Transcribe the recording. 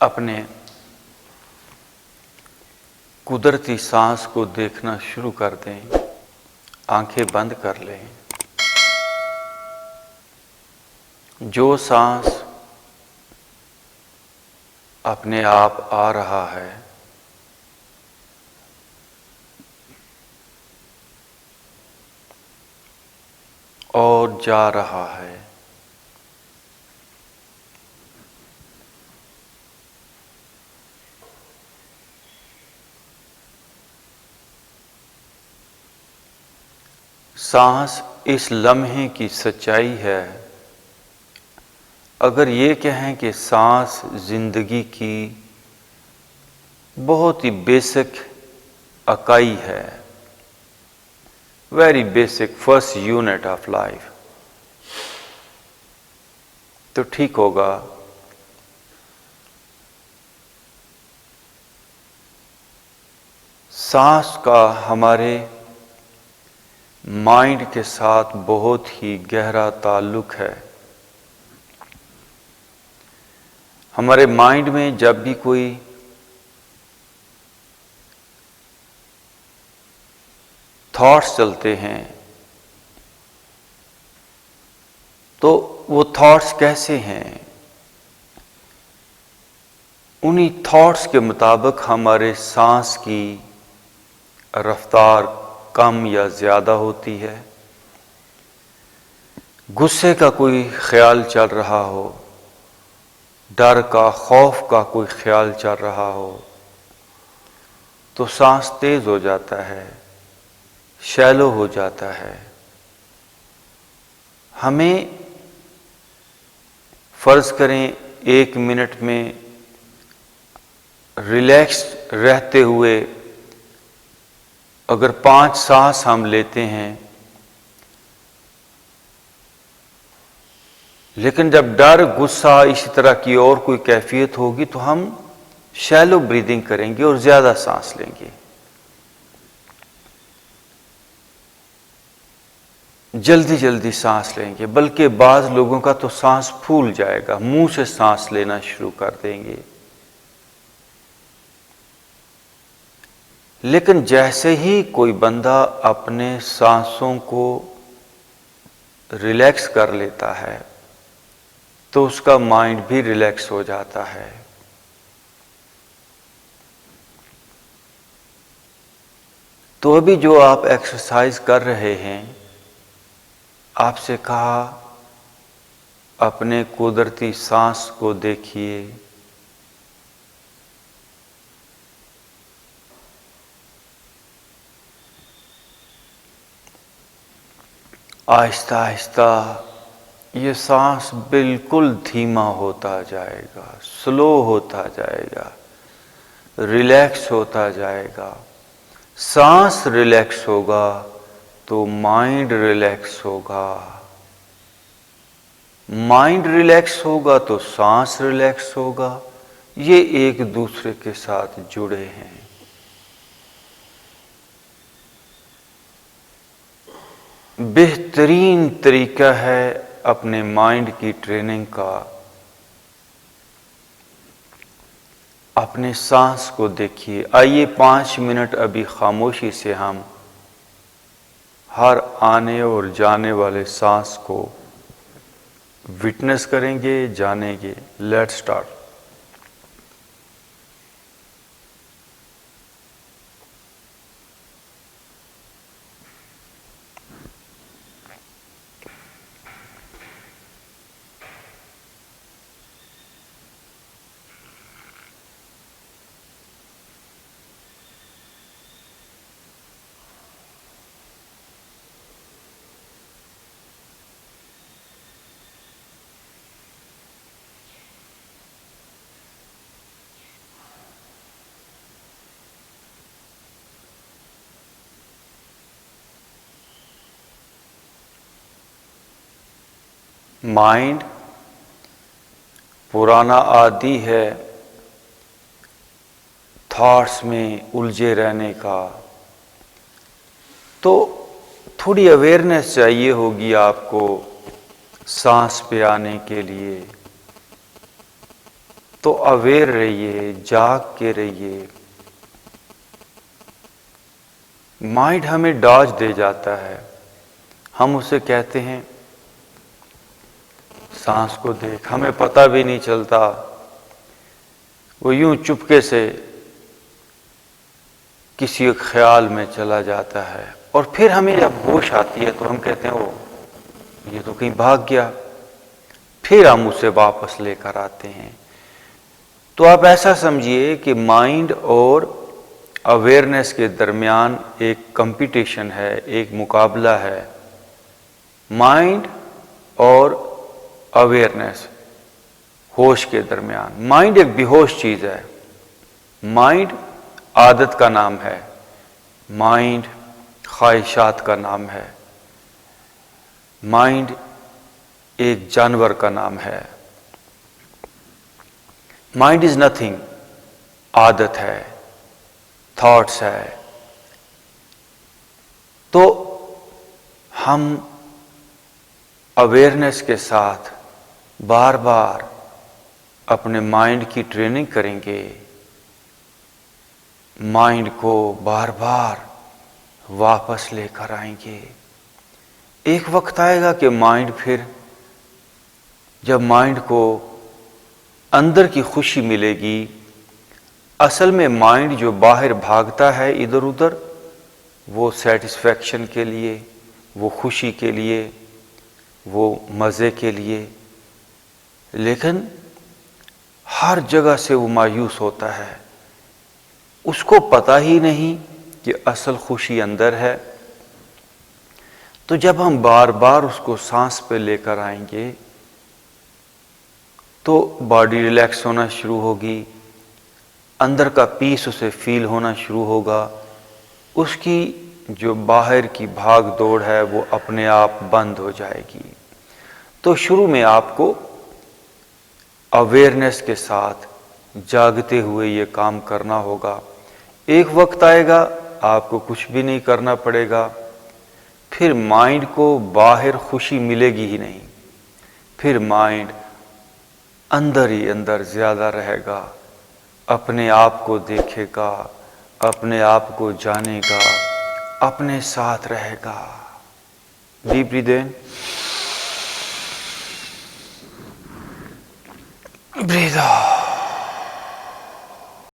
اپنے قدرتی سانس کو دیکھنا شروع کر دیں، آنکھیں بند کر لیں۔ جو سانس اپنے آپ آ رہا ہے اور جا رہا ہے، سانس اس لمحے کی سچائی ہے۔ اگر یہ کہیں کہ سانس زندگی کی بہت ہی بیسک اکائی ہے، very basic first unit of life, تو ٹھیک ہوگا۔ سانس کا ہمارے مائنڈ کے ساتھ بہت ہی گہرا تعلق ہے۔ ہمارے مائنڈ میں جب بھی کوئی تھاٹس چلتے ہیں تو وہ تھاٹس کیسے ہیں؟ انہی تھاٹس کے مطابق ہمارے سانس کی رفتار کم یا زیادہ ہوتی ہے۔ غصے کا کوئی خیال چل رہا ہو، ڈر کا، خوف کا کوئی خیال چل رہا ہو تو سانس تیز ہو جاتا ہے، شیلو ہو جاتا ہے۔ ہمیں فرض کریں 1 منٹ میں ریلیکس رہتے ہوئے اگر 5 سانس ہم لیتے ہیں، لیکن جب ڈر، غصہ، اسی طرح کی اور کوئی کیفیت ہوگی تو ہم شیلو بریدنگ کریں گے اور زیادہ سانس لیں گے، جلدی جلدی سانس لیں گے، بلکہ بعض لوگوں کا تو سانس پھول جائے گا، منہ سے سانس لینا شروع کر دیں گے۔ لیکن جیسے ہی کوئی بندہ اپنے سانسوں کو ریلیکس کر لیتا ہے تو اس کا مائنڈ بھی ریلیکس ہو جاتا ہے۔ تو ابھی جو آپ ایکسرسائز کر رہے ہیں، آپ سے کہا اپنے قدرتی سانس کو دیکھیے، آہستہ آہستہ یہ سانس بالکل دھیما ہوتا جائے گا، سلو ہوتا جائے گا، ریلیکس ہوتا جائے گا۔ سانس ریلیکس ہوگا تو مائنڈ ریلیکس ہوگا، مائنڈ ریلیکس ہوگا تو سانس ریلیکس ہوگا، یہ ایک دوسرے کے ساتھ جڑے ہیں۔ بہترین طریقہ ہے اپنے مائنڈ کی ٹریننگ کا، اپنے سانس کو دیکھیے۔ آئیے 5 منٹ ابھی خاموشی سے ہم ہر آنے اور جانے والے سانس کو وٹنس کریں گے، جانیں گے۔ Late start. مائنڈ پرانا عادی ہے تھاٹس میں الجھے رہنے کا، تو تھوڑی اویئرنیس چاہیے ہوگی آپ کو سانس پہ آنے کے لیے، تو اویئر رہیے، جاگ کے رہیے۔ مائنڈ ہمیں ڈاج دے جاتا ہے، ہم اسے کہتے ہیں سانس کو دیکھ، ہمیں پتہ بھی نہیں چلتا، وہ یوں چپکے سے کسی ایک خیال میں چلا جاتا ہے، اور پھر ہمیں جب ہوش آتی ہے تو ہم کہتے ہیں یہ تو کہیں بھاگ گیا، پھر ہم اسے واپس لے کر آتے ہیں۔ تو آپ ایسا سمجھیے کہ مائنڈ اور اویئرنیس کے درمیان ایک کمپٹیشن ہے، ایک مقابلہ ہے۔ مائنڈ اور اویئرنیس، ہوش کے درمیان۔ مائنڈ ایک بے ہوش چیز ہے، مائنڈ عادت کا نام ہے، مائنڈ خواہشات کا نام ہے، مائنڈ ایک جانور کا نام ہے۔ مائنڈ از نتھنگ، عادت ہے، تھاٹس ہے۔ تو ہم اویئرنیس کے ساتھ بار بار اپنے مائنڈ کی ٹریننگ کریں گے، مائنڈ کو بار بار واپس لے کر آئیں گے۔ ایک وقت آئے گا کہ مائنڈ پھر، جب مائنڈ کو اندر کی خوشی ملے گی، اصل میں مائنڈ جو باہر بھاگتا ہے ادھر ادھر، وہ سیٹسفیکشن کے لیے، وہ خوشی کے لیے، وہ مزے کے لیے، لیکن ہر جگہ سے وہ مایوس ہوتا ہے، اس کو پتہ ہی نہیں کہ اصل خوشی اندر ہے۔ تو جب ہم بار بار اس کو سانس پہ لے کر آئیں گے تو باڈی ریلیکس ہونا شروع ہوگی، اندر کا پیس اسے فیل ہونا شروع ہوگا، اس کی جو باہر کی بھاگ دوڑ ہے وہ اپنے آپ بند ہو جائے گی۔ تو شروع میں آپ کو اویئرنیس کے ساتھ جاگتے ہوئے یہ کام کرنا ہوگا۔ ایک وقت آئے گا آپ کو کچھ بھی نہیں کرنا پڑے گا، پھر مائنڈ کو باہر خوشی ملے گی ہی نہیں، پھر مائنڈ اندر ہی اندر زیادہ رہے گا، اپنے آپ کو دیکھے گا، اپنے آپ کو جانے گا، اپنے ساتھ رہے گا۔ ڈیپ بریتھ ان، بریتھ آؤٹ۔